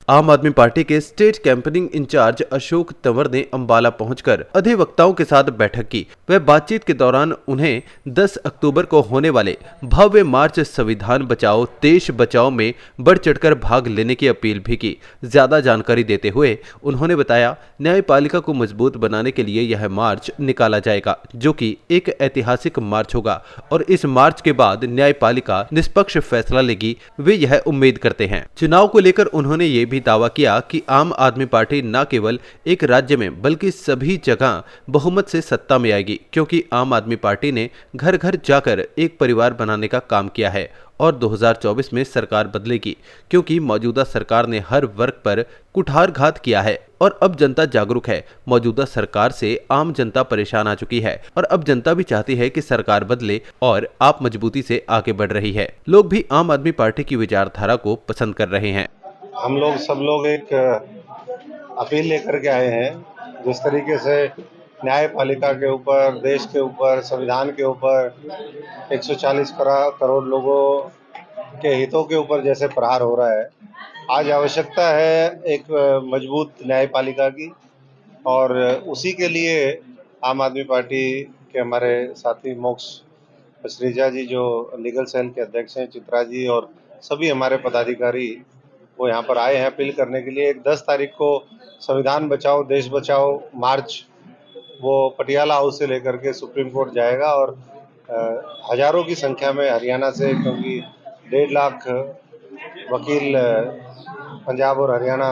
आम आदमी पार्टी के state campaigning incharge Ashok Tanwar ने अंबाला पहुंचकर अधिवक्ताओं के साथ बैठक की। वह बातचीत के दौरान उन्हें 10 अक्टूबर को होने वाले भव्य मार्च संविधान बचाओ देश बचाओ में बढ़ चढ़कर भाग लेने की अपील भी की। ज्यादा जानकारी देते हुए उन्होंने बताया, न्यायपालिका को मजबूत बनाने के लिए यह मार्च निकाला जाएगा, जो कि एक ऐतिहासिक मार्च होगा और इस मार्च के बाद न्यायपालिका निष्पक्ष फैसला लेगी, वे यह उम्मीद करते हैं। चुनाव को लेकर उन्होंने ये भी दावा किया कि आम आदमी पार्टी न केवल एक राज्य में बल्कि सभी जगह बहुमत से सत्ता में आएगी, क्योंकि आम आदमी पार्टी ने घर घर जाकर एक परिवार बनाने का काम किया है और 2024 में सरकार बदलेगी, क्योंकि मौजूदा सरकार ने हर वर्ग पर कुठारघात किया है और अब जनता जागरूक है। मौजूदा सरकार से आम जनता परेशान आ चुकी है और अब जनता भी चाहती है कि सरकार बदले और आप मजबूती से आगे बढ़ रही है। लोग भी आम आदमी पार्टी की विचारधारा को पसंद कर रहे हैं। हम लोग सब लोग एक अपील लेकर के आए हैं। जिस तरीके से न्यायपालिका के ऊपर, देश के ऊपर, संविधान के ऊपर 140 करोड़ लोगों के हितों के ऊपर जैसे प्रहार हो रहा है, आज आवश्यकता है एक मजबूत न्यायपालिका की। और उसी के लिए आम आदमी पार्टी के हमारे साथी मोक्ष श्रीजा जी जो लीगल सेल के अध्यक्ष हैं, चित्रा जी और सभी हमारे पदाधिकारी वो यहाँ पर आए हैं अपील करने के लिए। 10 तारीख को संविधान बचाओ देश बचाओ मार्च वो पटियाला हाउस से लेकर के सुप्रीम कोर्ट जाएगा और हजारों की संख्या में हरियाणा से, क्योंकि 1.5 लाख वकील पंजाब और हरियाणा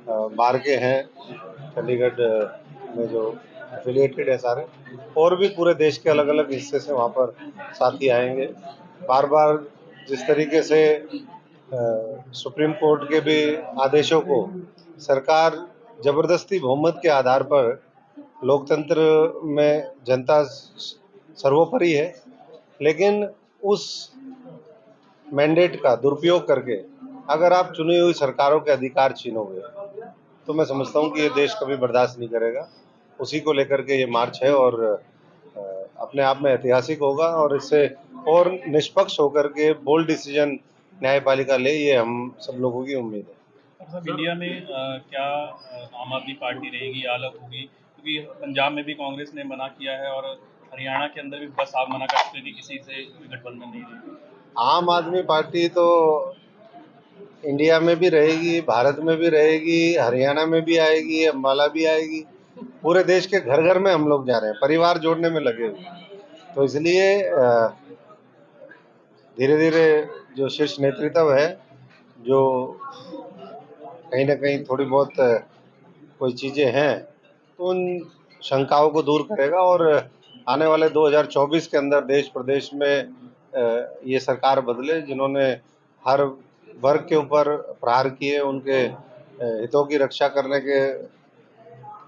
बार के हैं, चंडीगढ़ में जो एफिलिएटेड है सारे, और भी पूरे देश के अलग अलग हिस्से से वहाँ पर साथी आएंगे। बार बार जिस तरीके से सुप्रीम कोर्ट के भी आदेशों को सरकार जबरदस्ती बहुमत के आधार पर, लोकतंत्र में जनता सर्वोपरि है, लेकिन उस मैंडेट का दुरुपयोग करके अगर आप चुनी हुई सरकारों के अधिकार छीनोगे तो मैं समझता हूँ कि ये देश कभी बर्दाश्त नहीं करेगा। उसी को लेकर के ये मार्च है और अपने आप में ऐतिहासिक होगा और इससे और निष्पक्ष होकर के बोल्ड डिसीजन न्यायपालिका ले, ये हम सब लोगों की उम्मीद है। सब इंडिया में क्या आम आदमी पार्टी रहेगी या अलग होगी? क्योंकि पंजाब में भी कांग्रेस ने मना किया है और हरियाणा के अंदर भी बस आप मना कर चुके हैं कि किसी से कोई गठबंधन नहीं रहेगी। आम आदमी पार्टी तो इंडिया में भी रहेगी, भारत में भी रहेगी, हरियाणा में भी आएगी, अम्बाला भी आएगी, पूरे देश के घर घर में हम लोग जा रहे हैं, परिवार जोड़ने में लगे हुए। तो इसलिए धीरे धीरे जो शीर्ष नेतृत्व है, जो कहीं ना कहीं थोड़ी बहुत कोई चीज़ें हैं, तो उन शंकाओं को दूर करेगा और आने वाले 2024 के अंदर देश प्रदेश में ये सरकार बदले, जिन्होंने हर वर्ग के ऊपर प्रहार किए, उनके हितों की रक्षा करने के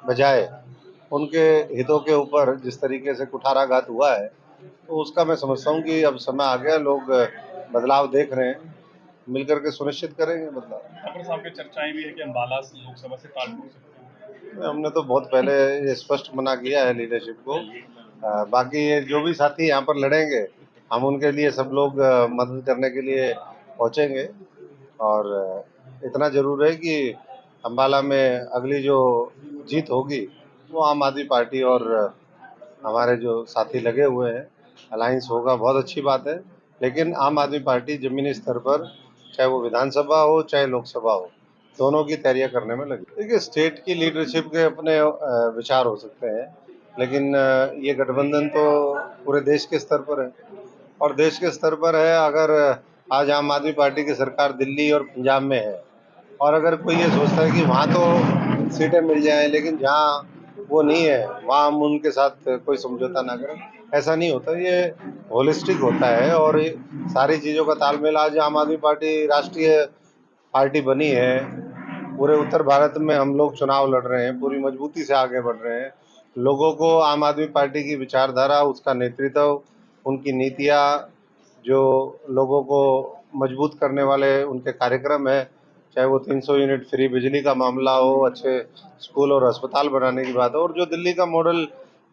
बजाय उनके हितों के ऊपर जिस तरीके से कुठाराघात हुआ है, तो उसका मैं समझता हूँ कि अब समय आ गया, लोग बदलाव देख रहे हैं, मिलकर के सुनिश्चित करेंगे बदलाव। ठाकुर साहब की चर्चाएं भी है कि अम्बाला लोकसभा से तालमेल हो सकते हैं। हमने तो बहुत पहले ये स्पष्ट मना किया है लीडरशिप को। बाकी ये जो भी साथी यहाँ पर लड़ेंगे, हम उनके लिए सब लोग मदद करने के लिए पहुँचेंगे। और इतना जरूर है कि अम्बाला में अगली जो जीत होगी वो आम आदमी पार्टी और हमारे जो साथी लगे हुए हैं, अलायंस होगा, बहुत अच्छी बात है। लेकिन आम आदमी पार्टी जमीनी स्तर पर, चाहे वो विधानसभा हो चाहे लोकसभा हो, दोनों की तैयारियां करने में लगी। देखिए, स्टेट की लीडरशिप के अपने विचार हो सकते हैं, लेकिन ये गठबंधन तो पूरे देश के स्तर पर है और देश के स्तर पर है। अगर आज आम आदमी पार्टी की सरकार दिल्ली और पंजाब में है और अगर कोई ये सोचता है कि वहाँ तो सीटें मिल जाएं, लेकिन जहाँ वो नहीं है वहाँ हम उनके साथ कोई समझौता ना करें, ऐसा नहीं होता। ये होलिस्टिक होता है और ये सारी चीज़ों का तालमेल। आज आम आदमी पार्टी राष्ट्रीय पार्टी बनी है, पूरे उत्तर भारत में हम लोग चुनाव लड़ रहे हैं, पूरी मजबूती से आगे बढ़ रहे हैं। लोगों को आम आदमी पार्टी की विचारधारा, उसका नेतृत्व, उनकी नीतियाँ, जो लोगों को मजबूत करने वाले उनके कार्यक्रम है, चाहे वो 300 यूनिट फ्री बिजली का मामला हो, अच्छे स्कूल और अस्पताल बनाने की बात हो, और जो दिल्ली का मॉडल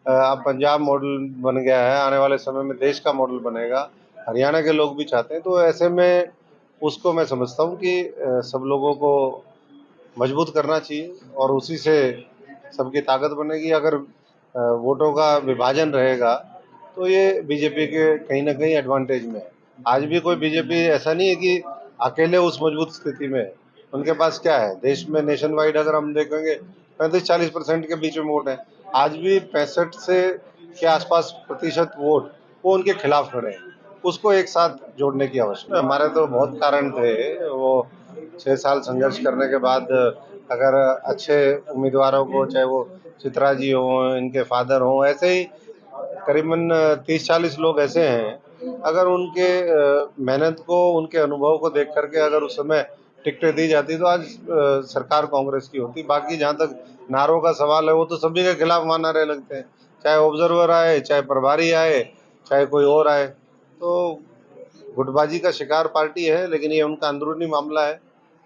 अब पंजाब मॉडल बन गया है, आने वाले समय में देश का मॉडल बनेगा, हरियाणा के लोग भी चाहते हैं। तो ऐसे में उसको मैं समझता हूँ कि सब लोगों को मजबूत करना चाहिए और उसी से सबकी ताकत बनेगी। अगर वोटों का विभाजन रहेगा तो ये बीजेपी के कहीं ना कहीं एडवांटेज में है। आज भी कोई बीजेपी ऐसा नहीं है कि अकेले उस मजबूत स्थिति में है। उनके पास क्या है, देश में नेशन वाइड अगर हम देखेंगे 35-40% के बीच में वोट है। आज भी 65 से के आसपास प्रतिशत वोट वो उनके खिलाफ खड़े हैं। उसको एक साथ जोड़ने की आवश्यकता है। हमारे तो बहुत कारण थे, वो 6 साल संघर्ष करने के बाद अगर अच्छे उम्मीदवारों को, चाहे वो चित्रा जी हों, इनके फादर हों, ऐसे ही करीबन 30-40 लोग ऐसे हैं, अगर उनके मेहनत को, उनके अनुभव को देख करके अगर उस समय टिकटें दी जाती तो आज सरकार कांग्रेस की होती। बाकी जहाँ तक नारों का सवाल है वो तो सभी के खिलाफ वहाँ नारे लगते हैं, चाहे ऑब्जर्वर आए, चाहे प्रभारी आए, चाहे कोई और आए। तो गुटबाजी का शिकार पार्टी है, लेकिन ये उनका अंदरूनी मामला है।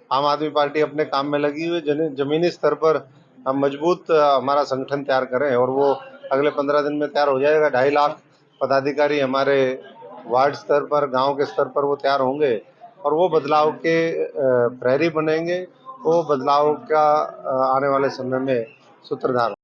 आम आदमी पार्टी अपने काम में लगी हुई है। जमीनी स्तर पर हम मजबूत हमारा संगठन तैयार करें और वो अगले 15 दिन में तैयार हो जाएगा। 2.5 लाख पदाधिकारी हमारे वार्ड स्तर पर, गांव के स्तर पर वो तैयार होंगे और वो बदलाव के प्रहरी बनेंगे। वो बदलाव का आने वाले समय में सूत्रधार